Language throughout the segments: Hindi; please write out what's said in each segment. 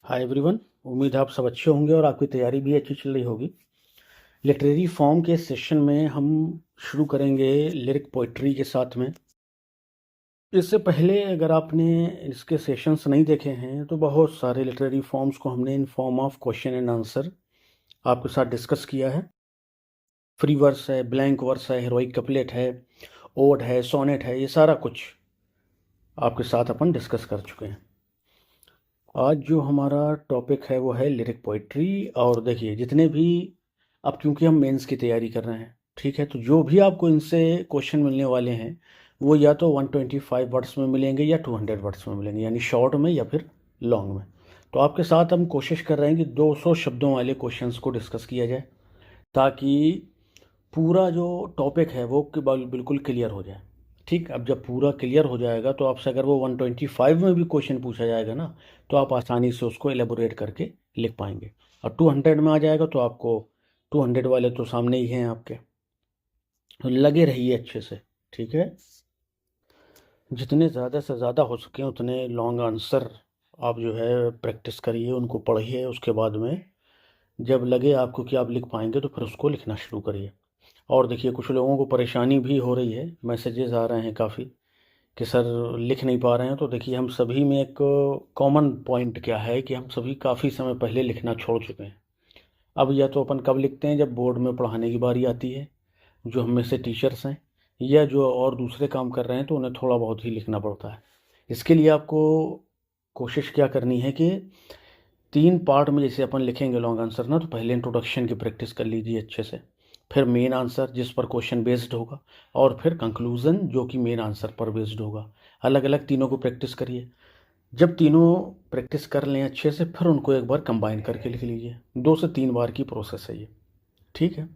Hi everyone. उम्मीद है आप सब अच्छे होंगे और आपकी तैयारी भी अच्छी चल रही होगी। लिटरेरी फॉर्म के सेशन में हम शुरू करेंगे लिरिक पोइट्री के साथ में। इससे पहले अगर आपने इसके सेशंस नहीं देखे हैं तो बहुत सारे लिटरेरी फॉर्म्स को हमने in form of question and answer आपके साथ डिस्कस किया है। फ्री वर्स है, ब्लैंक वर्स है, हीरोइक कपलेट है, ओड है, सोनेट है, ये सारा कुछ आपके साथ अपन डिस्कस कर चुके हैं। आज जो हमारा टॉपिक है वो है लिरिक पोइट्री। और देखिए जितने भी, अब क्योंकि हम मेंस की तैयारी कर रहे हैं, ठीक है, तो जो भी आपको इनसे क्वेश्चन मिलने वाले हैं वो या तो 125 वर्ड्स में मिलेंगे या 200 वर्ड्स में मिलेंगे, यानी शॉर्ट में या फिर लॉन्ग में। तो आपके साथ हम कोशिश कर रहे हैं कि 200 शब्दों वाले क्वेश्चंस को डिस्कस किया जाए ताकि पूरा जो टॉपिक है वो बिल्कुल क्लियर हो जाए। ठीक, अब जब पूरा क्लियर हो जाएगा तो आपसे अगर वो 125 में भी क्वेश्चन पूछा जाएगा ना, तो आप आसानी से उसको एलेबोरेट करके लिख पाएंगे। और 200 में आ जाएगा तो आपको 200 वाले तो सामने ही हैं आपके, तो लगे रहिए अच्छे से। ठीक है, जितने ज़्यादा से ज़्यादा हो सके उतने लॉन्ग आंसर आप जो है प्रैक्टिस करिए, उनको पढ़िए। उसके बाद में जब लगे आपको कि आप लिख पाएंगे तो फिर उसको लिखना शुरू करिए। और देखिए कुछ लोगों को परेशानी भी हो रही है, मैसेजेस आ रहे हैं काफ़ी कि सर लिख नहीं पा रहे हैं। तो देखिए हम सभी में एक कॉमन पॉइंट क्या है कि हम सभी काफ़ी समय पहले लिखना छोड़ चुके हैं। अब या तो अपन कब लिखते हैं, जब बोर्ड में पढ़ाने की बारी आती है, जो हम में से टीचर्स हैं, या जो और दूसरे काम कर रहे हैं तो उन्हें थोड़ा बहुत ही लिखना पड़ता है। इसके लिए आपको कोशिश क्या करनी है कि 3 पार्ट में जैसे अपन लिखेंगे लॉन्ग आंसर ना, तो पहले इंट्रोडक्शन की प्रैक्टिस कर लीजिए अच्छे से, फिर मेन आंसर जिस पर क्वेश्चन बेस्ड होगा, और फिर कंक्लूजन जो कि मेन आंसर पर बेस्ड होगा। अलग अलग तीनों को प्रैक्टिस करिए। जब तीनों प्रैक्टिस कर लें अच्छे से, फिर उनको एक बार कंबाइन करके लिख लीजिए। 2 से 3 बार की प्रोसेस है ये। ठीक है,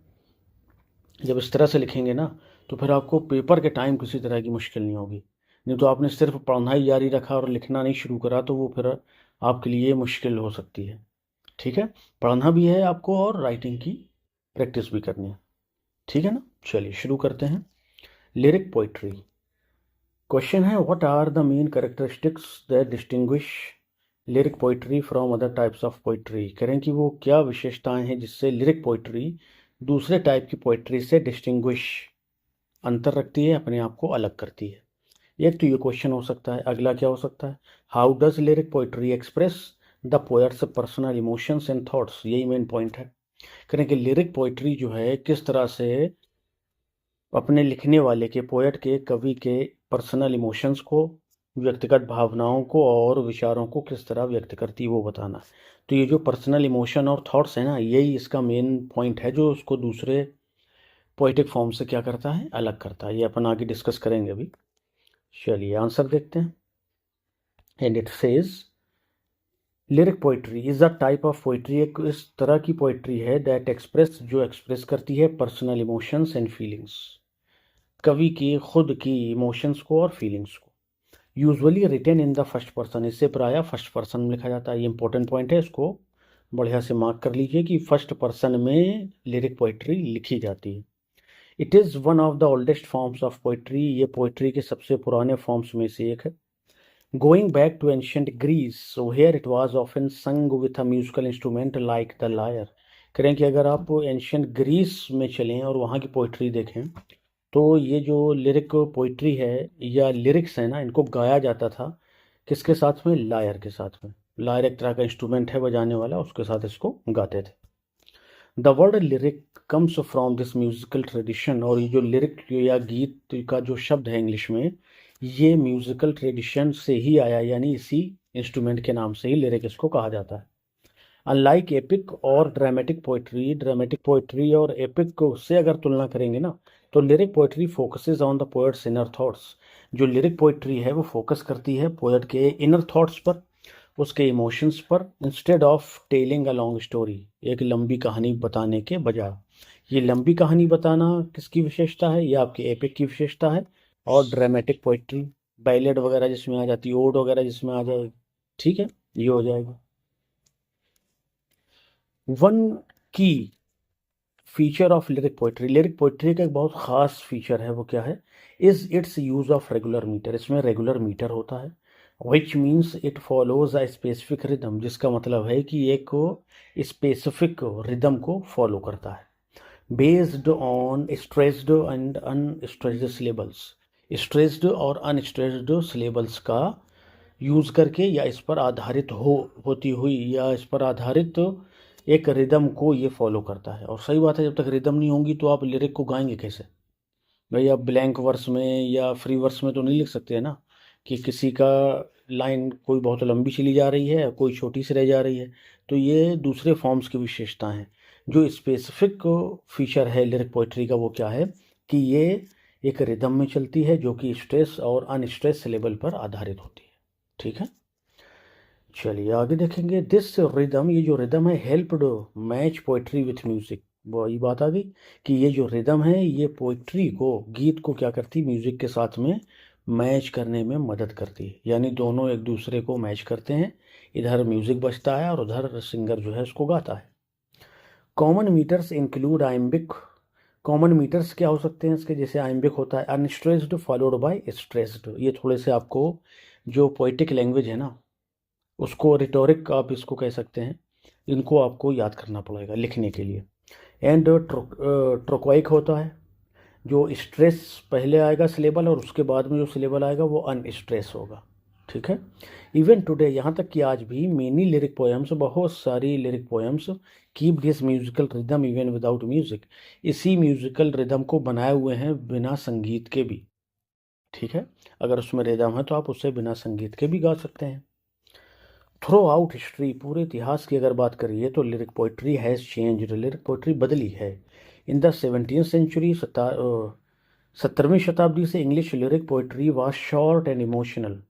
जब इस तरह से लिखेंगे ना तो फिर आपको पेपर के टाइम किसी तरह की मुश्किल नहीं होगी। नहीं तो आपने सिर्फ पढ़ना ही जारी रखा और लिखना नहीं शुरू करा तो वो फिर आपके लिए मुश्किल हो सकती है। ठीक है, पढ़ना भी है आपको और राइटिंग की प्रैक्टिस भी करनी है। ठीक है ना, चलिए शुरू करते हैं। Lyric poetry. क्वेश्चन है, what are the main characteristics that distinguish lyric poetry from other types of poetry. करें कि वो क्या विशेषताएं हैं जिससे लिरिक पोइट्री दूसरे टाइप की पोइट्री से डिस्टिंग्विश, अंतर रखती है, अपने आप को अलग करती है। एक तो ये क्वेश्चन हो सकता है। अगला क्या हो सकता है, how does lyric poetry express the poets personal emotions and thoughts. यही मेन पॉइंट है। करें कि लिरिक पोइट्री जो है किस तरह से अपने लिखने वाले के, पोएट के, कवि के पर्सनल इमोशंस को, व्यक्तिगत भावनाओं को और विचारों को किस तरह व्यक्त करती है वो बताना। तो ये जो पर्सनल इमोशन और थॉट्स है ना, यही इसका मेन पॉइंट है जो उसको दूसरे पोइटिक फॉर्म से क्या करता है, अलग करता है। ये अपन आगे डिस्कस करेंगे अभी। चलिए आंसर देखते हैं। And it says, lyric poetry is a type of poetry, एक इस तरह की पोइट्री है दैट एक्सप्रेस, जो एक्सप्रेस करती है पर्सनल इमोशंस एंड फीलिंग्स, कवि की खुद की इमोशंस को और फीलिंग्स को। Usually written in the first person, इससे प्रायः फर्स्ट पर्सन में लिखा जाता है। ये इंपॉर्टेंट पॉइंट है, इसको बढ़िया से मार्क कर लीजिए कि फर्स्ट पर्सन में लिरिक पोइट्री लिखी जाती है। It is one of the oldest forms of poetry, ये पोइट्री के सबसे पुराने फॉर्म्स में से एक है। Going back to ancient Greece, so here it was often sung with a musical instrument like the lyre। करें कि अगर आप एंशियंट ग्रीस में चलें और वहाँ की पोइट्री देखें तो ये जो लिरिक पोइट्री है या लिरिक्स है ना, इनको गाया जाता था किसके साथ में, लायर के साथ में। लायर एक तरह का इंस्ट्रूमेंट है बजाने वाला, उसके साथ इसको गाते थे। The word lyric comes from this musical tradition, और ये जो लिरिक या गीत का जो शब्द है इंग्लिश में, ये म्यूजिकल ट्रेडिशन से ही आया, यानी इसी इंस्ट्रूमेंट के नाम से ही लिरिक इसको कहा जाता है। अनलाइक एपिक और ड्रामेटिक पोइट्री और एपिक से अगर तुलना करेंगे ना, तो lyric poetry focuses on the poets inner thoughts. जो लिरिक पोइट्री है वो फोकस करती है पोएट के इनर थॉट्स पर, उसके इमोशंस पर, instead of telling a long story, एक लंबी कहानी बताने के बजाय। ये लंबी कहानी बताना किसकी विशेषता है, ये आपके एपिक की विशेषता है। और ड्रामेटिक पोइट्री, बैलेड वगैरह जिसमें आ जाती है, ओड वगैरह जिसमें आ जाएगी। ठीक है, ये हो जाएगा। One key feature of lyric poetry, lyric poetry का एक बहुत ख़ास फीचर है, वो क्या है, is its use of regular metre. इसमें रेगुलर मीटर होता है। Which means it follows a specific rhythm, जिसका मतलब है कि एक स्पेसिफिक रिदम को फॉलो करता है। Based on stressed and unstressed syllables, stressed और अनस्ट्रेस्ड सिलेबल्स का यूज़ करके या इस पर आधारित होती हुई या इस पर आधारित एक रिदम को ये फॉलो करता है। और सही बात है, जब तक रिदम नहीं होंगी तो आप लिरिक को गाएंगे कैसे भाई? आप ब्लैंक वर्स में या फ्री वर्स में तो नहीं लिख सकते हैं ना, कि किसी का लाइन कोई बहुत लंबी चली जा रही है, कोई छोटी सी रह जा रही है। तो ये दूसरे फॉर्म्स की विशेषता हैं। जो स्पेसिफिक फीचर है लिरिक पोइट्री का वो क्या है कि ये एक रिदम में चलती है जो कि स्ट्रेस और अनस्ट्रेस लेवल पर आधारित होती है। ठीक है, चलिए आगे देखेंगे। दिस रिदम, ये जो रिदम है, helped match poetry with music. वही बात आ गई कि ये जो रिदम है ये पोइट्री को, गीत को क्या करती, म्यूजिक के साथ में मैच करने में मदद करती है। यानी दोनों एक दूसरे को मैच करते हैं, इधर म्यूजिक बजता है और उधर सिंगर जो है उसको गाता है। Common metres include iambic. Common metres क्या हो सकते हैं इसके? जैसे आइम्बिक होता है अनस्ट्रेस्ड फॉलोड बाय स्ट्रेस्ड। ये थोड़े से आपको जो पोइटिक लैंग्वेज है ना उसको, रिटोरिक आप इसको कह सकते हैं, इनको आपको याद करना पड़ेगा लिखने के लिए। एंड ट्रोक्वाइक होता है जो स्ट्रेस पहले आएगा सिलेबल और उसके बाद में जो सिलेबल आएगा वो अनस्ट्रेस होगा। ठीक है, इवन टुडे, यहाँ तक कि आज भी मेनी लिरिक पोएम्स, बहुत सारी lyric poems keep this musical rhythm even without music. इसी म्यूजिकल रिदम को बनाए हुए हैं बिना संगीत के भी। ठीक है, अगर उसमें रिदम है तो आप उससे बिना संगीत के भी गा सकते हैं। थ्रू आउट हिस्ट्री, पूरे इतिहास की अगर बात करिए तो lyric poetry has changed, lyric poetry बदली है। इन द 17th सेंचुरी, 17वीं शताब्दी से English lyric poetry was short and emotional.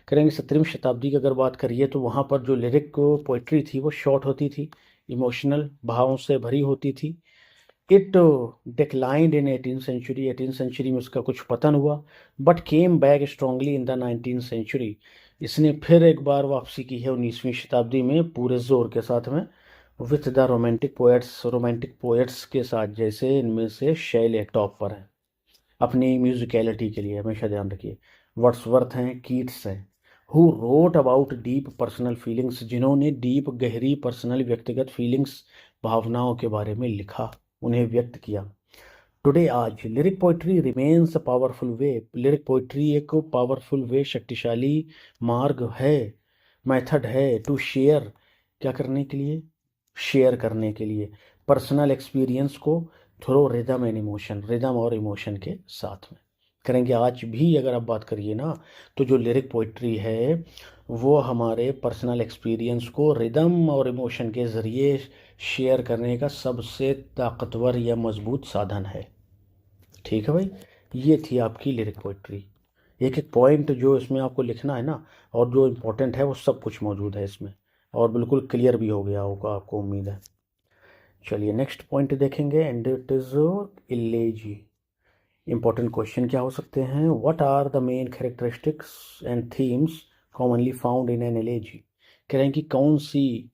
करेंगे 17वीं शताब्दी की अगर बात करिए तो वहाँ पर जो लिरिक पोइट्री थी वो शॉर्ट होती थी, इमोशनल भावों से भरी होती थी। It declined in 18th century, 18th century में उसका कुछ पतन हुआ। But came back strongly in the 19th century, इसने फिर एक बार वापसी की है 19वीं शताब्दी में पूरे जोर के साथ में। With the romantic poets, romantic poets के साथ, जैसे इनमें से शैले टॉप पर है अपनी म्यूजिकलिटी के लिए, हमेशा ध्यान रखिए। वर्ड्सवर्थ हैं, कीट्स हैं, who wrote about deep personal feelings, जिन्होंने डीप गहरी पर्सनल व्यक्तिगत फीलिंग्स, भावनाओं के बारे में लिखा, उन्हें व्यक्त किया। टुडे, आज, lyric poetry remains a powerful way, lyric poetry एक पावरफुल वे, शक्तिशाली मार्ग है, मेथड है टू शेयर, क्या करने के लिए, शेयर करने के लिए पर्सनल एक्सपीरियंस को through rhythm and emotion, rhythm और इमोशन के साथ में करेंगे। आज भी अगर आप बात करिए ना तो जो लिरिक पोइट्री है वो हमारे पर्सनल एक्सपीरियंस को रिदम और इमोशन के ज़रिए शेयर करने का सबसे ताकतवर या मजबूत साधन है। ठीक है भाई, ये थी आपकी लिरिक पोइट्री। एक एक पॉइंट जो इसमें आपको लिखना है ना और जो इम्पोर्टेंट है वो सब कुछ मौजूद है इसमें, और बिल्कुल क्लियर भी हो गया होगा आपको, उम्मीद है। चलिए नेक्स्ट पॉइंट देखेंगे, and it is elegy. Important question क्या हो सकते हैं? What are the main characteristics and themes commonly found in an elegy. कह रहे हैं कि कौन सी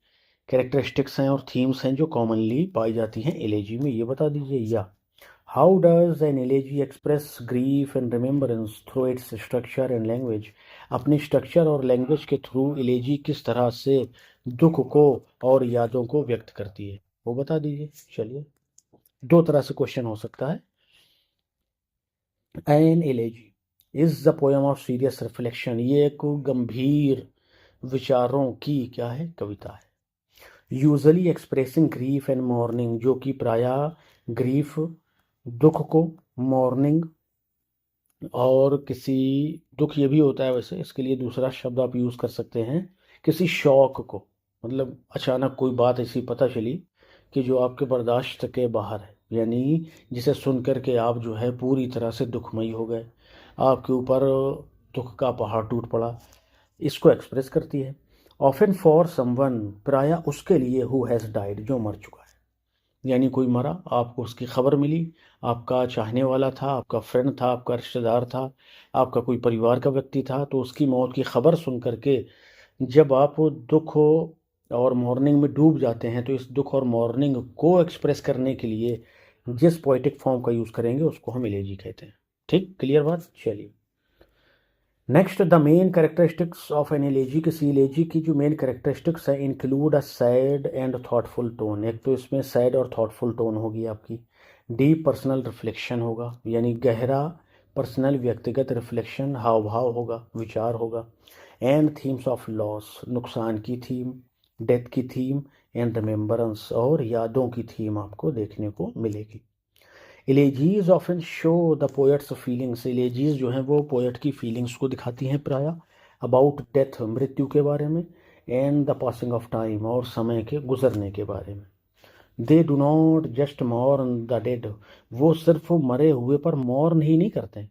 कैरेक्टरिस्टिक्स हैं और थीम्स हैं जो कॉमनली पाई जाती हैं एलेजी में, ये बता दीजिए। या how does N elegy express grief and remembrance through its structure and language. अपने स्ट्रक्चर और लैंग्वेज के थ्रू एलेजी किस तरह से दुख को और यादों को व्यक्त करती है, वो बता दीजिए। चलिए, दो तरह से क्वेश्चन हो सकता है। An elegy is the poem of serious reflection, ये एक गंभीर विचारों की क्या है, कविता है। Usually expressing grief and mourning, जो कि प्रायः ग्रीफ दुख को, मॉर्निंग और किसी दुख ये भी होता है वैसे, इसके लिए दूसरा शब्द आप यूज़ कर सकते हैं, किसी शौक को, मतलब अचानक कोई बात ऐसी पता चली कि जो आपके बर्दाश्त के बाहर है, यानी जिसे सुन कर के आप जो है पूरी तरह से दुखमयी हो गए, आपके ऊपर दुख का पहाड़ टूट पड़ा, इसको एक्सप्रेस करती है। ऑफन फॉर समवन, प्रायः उसके लिए, हु हैज़ डाइड, जो मर चुका है, यानी कोई मरा, आपको उसकी खबर मिली, आपका चाहने वाला था, आपका फ्रेंड था, आपका रिश्तेदार था, आपका कोई परिवार का व्यक्ति था, तो उसकी मौत की खबर सुन करके जब आप दुख और मॉर्निंग में डूब जाते हैं, तो इस दुख और मॉर्निंग को एक्सप्रेस करने के लिए जिस पोइटिक फॉर्म का यूज़ करेंगे उसको हम एलेजी कहते हैं। ठीक, क्लियर बात। चलिए next, the main characteristics of an elegy, किसी एलेजी की जो मेन कैरेक्टरिस्टिक्स है, include a sad and thoughtful tone. एक तो इसमें सैड और थॉटफुल टोन होगी आपकी। डीप पर्सनल रिफ्लेक्शन होगा, यानी गहरा पर्सनल व्यक्तिगत रिफ्लेक्शन, हाव भाव होगा, विचार होगा। एंड थीम्स ऑफ लॉस, नुकसान की थीम, डेथ की थीम, एंड रिमेम्बरेंस, और यादों की थीम आपको देखने को मिलेगी। Elegies often show the poet's feelings, elegies जो हैं वो पोएट की फीलिंग्स को दिखाती हैं प्राय, अबाउट डेथ, मृत्यु के बारे में, and the passing of time, और समय के गुजरने के बारे में। They do not just mourn the dead, वो सिर्फ मरे हुए पर मॉर्न ही नहीं करते हैं,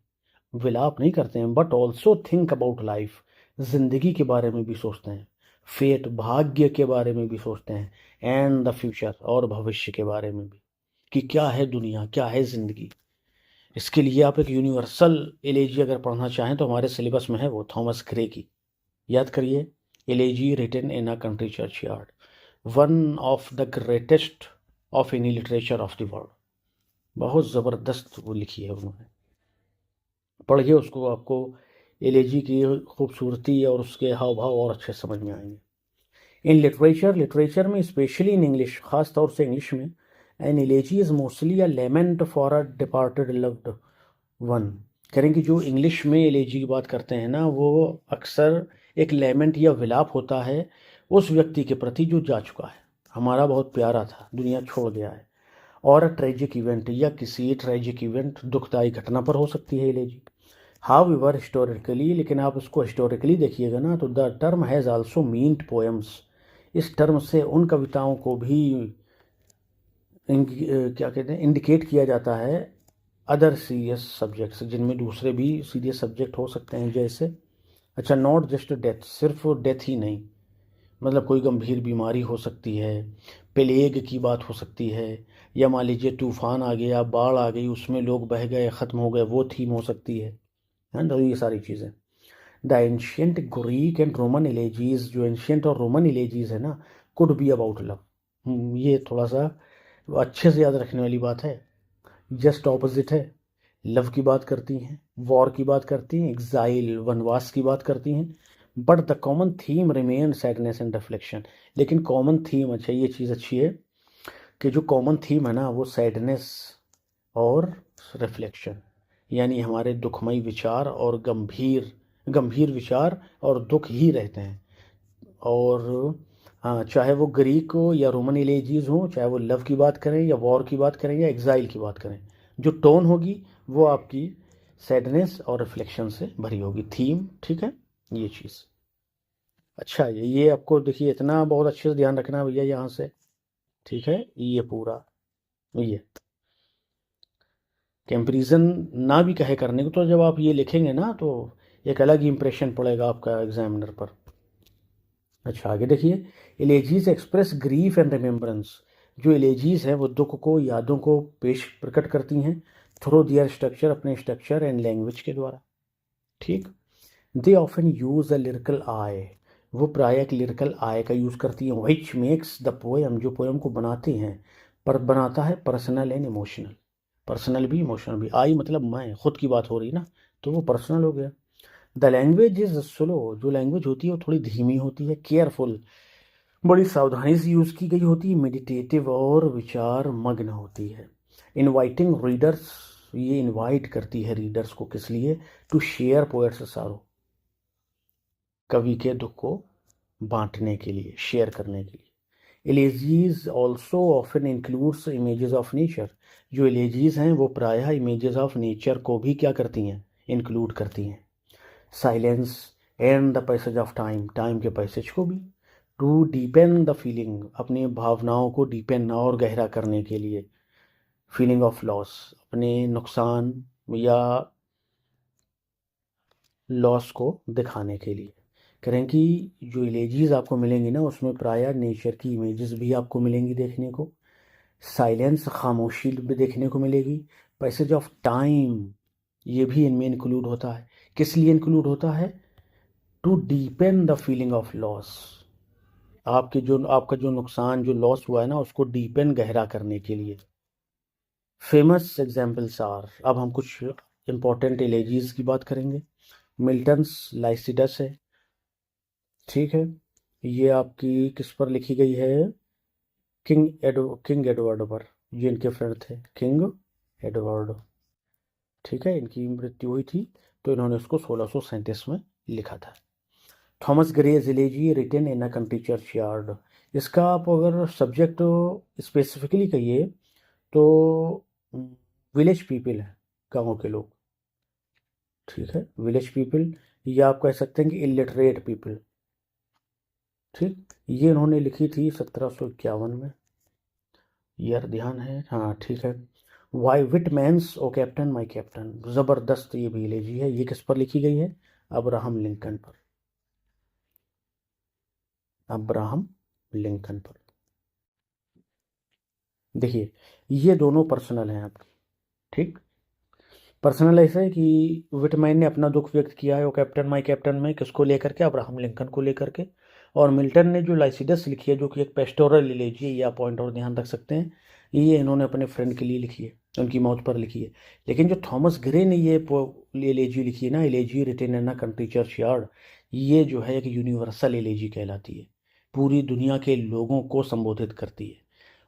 विलाप नहीं करते हैं, but also think about life, जिंदगी के बारे में भी सोचते हैं, फेट, भाग्य के बारे में भी सोचते हैं, एंड द फ्यूचर, और भविष्य के बारे में भी, कि क्या है दुनिया, क्या है जिंदगी। इसके लिए आप एक यूनिवर्सल एलेजी अगर पढ़ना चाहें तो हमारे सिलेबस में है वो, थॉमस ग्रे की। याद करिए, elegy written in a country churchyard, one of the greatest of any literature of the world. बहुत ज़बरदस्त वो लिखी है उन्होंने, पढ़िए उसको, आपको एलेजी की खूबसूरती और उसके हाव भाव और अच्छे समझ में आएंगे। इन लिटरेचर, लिटरेचर में स्पेशली इन इंग्लिश, खास तौर से इंग्लिश में, an elegy is mostly a lament for a departed loved one. करें कि जो इंग्लिश में एलेजी की बात करते हैं ना, वो अक्सर एक लेमेंट या विलाप होता है उस व्यक्ति के प्रति जो जा चुका है, हमारा बहुत प्यारा था, दुनिया छोड़ गया है, और ट्रेजिक इवेंट, या किसी ट्रेजिक इवेंट, दुखदायी घटना पर हो सकती है एलेजी। हाउ एवर हिस्टोरिकली, लेकिन आप उसको हिस्टोरिकली देखिएगा ना, तो the term has also meant poems, इस टर्म से उन कविताओं को भी क्या कहते हैं, इंडिकेट किया जाता है अदर सीरियस सब्जेक्ट्स, जिनमें दूसरे भी सीरियस सब्जेक्ट हो सकते हैं, जैसे, अच्छा, नॉट जस्ट डेथ, सिर्फ डेथ ही नहीं, मतलब कोई गंभीर बीमारी हो सकती है, प्लेग की बात हो सकती है, या मान लीजिए तूफान आ गया, बाढ़ आ गई, उसमें लोग बह गए, ख़त्म हो गए, वो थीम हो सकती है ना, ये सारी चीज़ें। The ancient Greek and Roman elegies, जो एंशियंट और रोमन एलेजीज है ना, कुड बी अबाउट लव। ये थोड़ा सा अच्छे से याद रखने वाली बात है। जस्ट ऑपोजिट है, लव की बात करती हैं, वॉर की बात करती हैं, एग्जाइल, वनवास की बात करती हैं, but the common theme remain sadness and reflection. लेकिन कॉमन थीम, अच्छा ये चीज़ अच्छी है कि जो कॉमन थीम है ना, वो सैडनेस और रिफ्लेक्शन, यानी हमारे दुखमय विचार और गंभीर गंभीर विचार और दुख ही रहते हैं। और हाँ, चाहे वो ग्रीक हो या रोमन एलेजीज हो, चाहे वो लव की बात करें या वॉर की बात करें या एग्जाइल की बात करें, जो टोन होगी वो आपकी सैडनेस और रिफ्लेक्शन से भरी होगी, थीम, ठीक है, ये चीज़। अच्छा, ये आपको देखिए, इतना बहुत अच्छे से ध्यान रखना है भैया यहाँ से, ठीक है, ये पूरा, ये कंपेरिजन ना भी कहे करने को, तो जब आप ये लिखेंगे ना तो एक अलग ही इंप्रेशन पड़ेगा आपका एग्जामिनर पर। अच्छा, आगे देखिए, एलेजीज एक्सप्रेस ग्रीफ एंड रिमेम्बरेंस, जो एलेजीज हैं वो दुख को, यादों को पेश प्रकट करती हैं, थ्रू दियर स्ट्रक्चर, अपने स्ट्रक्चर एंड लैंग्वेज के द्वारा, ठीक। They often use a lyrical I, वो प्राय एक लिरिकल आई का यूज़ करती हैं, विच मेक्स द पोएम, जो पोएम को बनाते हैं, पर बनाता है पर्सनल एंड इमोशनल, पर्सनल भी इमोशनल भी। आई मतलब मैं, खुद की बात हो रही ना, तो वो पर्सनल हो गया। द लैंग्वेज इज स्लो, जो लैंग्वेज होती है वो थोड़ी धीमी होती है, केयरफुल, बड़ी सावधानी से यूज़ की गई होती है, मेडिटेटिव और विचार मग्न होती है। इनवाइटिंग रीडर्स, ये इनवाइट करती है रीडर्स को, किस लिए, टू शेयर पोएट्स सारो, कवि के दुख को बांटने के लिए, शेयर करने के लिए। Elegies also often includes images of nature, जो एलेजीज हैं वो प्रायः इमेजेस ऑफ नेचर को भी क्या करती हैं, इंक्लूड करती हैं। Silence and the passage of time, time के पैसेज को भी। टू डीपेन द फीलिंग, अपनी भावनाओं को डीपेन और गहरा करने के लिए। फीलिंग ऑफ लॉस, अपने नुकसान या लॉस को दिखाने के लिए। करें कि जो इमेजेस आपको मिलेंगी ना, उसमें प्रायः नेचर की इमेजेस भी आपको मिलेंगी देखने को। साइलेंस, खामोशी भी देखने को मिलेगी। पैसेज ऑफ टाइम, ये भी इनमें इंक्लूड होता है। किस लिए इंक्लूड होता है, to deepen the feeling of loss, आपका जो नुकसान, जो लॉस हुआ है ना, उसको डीपेन, गहरा करने के लिए। फेमस एग्जाम्पल्स आर, अब हम कुछ इंपॉर्टेंट एलेजीज की बात करेंगे। मिल्टन्स लाइसिडस है, ठीक है। ये आपकी किस पर लिखी गई है? किंग एडवर्ड पर। ये इनके फ्रेंड थे, किंग एडवर्ड, ठीक है। इनकी मृत्यु हुई थी तो इन्होंने उसको 1637 में लिखा था। Thomas Gray's elegy written in a country churchyard. इसका आप अगर सब्जेक्ट स्पेसिफिकली कहिए तो विलेज पीपल है, गाँव के लोग, ठीक है, विलेज पीपल। या आप कह सकते हैं कि इलिटरेट पीपल, ठीक। ये इन्होंने लिखी थी 1751 में, ईयर ध्यान है, हाँ ठीक है। वाई Whitman's O Captain my Captain, ज़बरदस्त ये भी इलेजी है। ये किस पर लिखी गई है? अब्राहम लिंकन पर, अब्राहम लिंकन पर। देखिए ये दोनों पर्सनल हैं आपके, ठीक। पर्सनल ऐसा है कि विटमैन ने अपना दुख व्यक्त किया है वो कैप्टन माई कैप्टन में, किसको लेकर के? अब्राहम लिंकन को लेकर के। और मिल्टन ने जो लाइसिडस लिखी है, जो कि एक पेस्टोरल इलेजी है, ये आप पॉइंट और ध्यान रख सकते हैं, ये इन्होंने अपने फ्रेंड के लिए लिखी है, उनकी मौत पर लिखी है। लेकिन जो थॉमस ग्रे ने ये इलेजी लिखी है ना, elegy written in a country churchyard, ये जो है एक यूनिवर्सल इलेजी कहलाती है, पूरी दुनिया के लोगों को संबोधित करती है,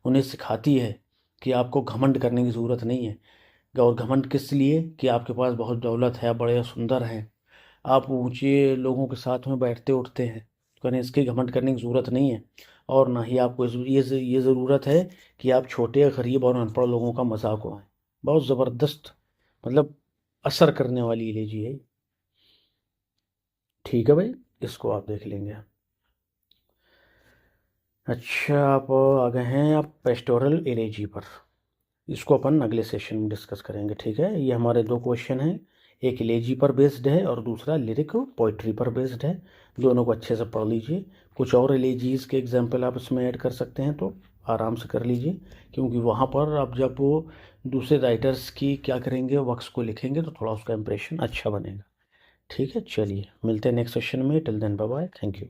उन्हें सिखाती है कि आपको घमंड करने की ज़रूरत नहीं है। और घमंड किस लिए? कि आपके पास बहुत दौलत है, बड़े सुंदर हैं, आप ऊंचे लोगों के साथ में बैठते उठते हैं, कहीं इसकी घमंड करने की ज़रूरत नहीं है। और ना ही आपको ये ज़रूरत है कि आप छोटे गरीब और अनपढ़ लोगों का मजाक उड़ाएं। बहुत ज़बरदस्त, मतलब असर करने वाली इलेजी है, ठीक है भाई, इसको आप देख लेंगे। अच्छा, आप आ गए हैं आप पेस्टोरल इलेजी पर, इसको अपन अगले सेशन में डिस्कस करेंगे, ठीक है। ये हमारे दो क्वेश्चन हैं, एक इलेजी पर बेस्ड है और दूसरा लिरिक पोइट्री पर बेस्ड है। दोनों को अच्छे से पढ़ लीजिए। कुछ और इलेजीज़ के एग्जाम्पल आप इसमें ऐड कर सकते हैं तो आराम से कर लीजिए, क्योंकि वहाँ पर आप जब वो दूसरे राइटर्स की क्या करेंगे, वर्क्स को लिखेंगे तो थोड़ा उसका इंप्रेशन अच्छा बनेगा, ठीक है। चलिए मिलते हैं नेक्स्ट सेशन में, till then bye bye, thank you.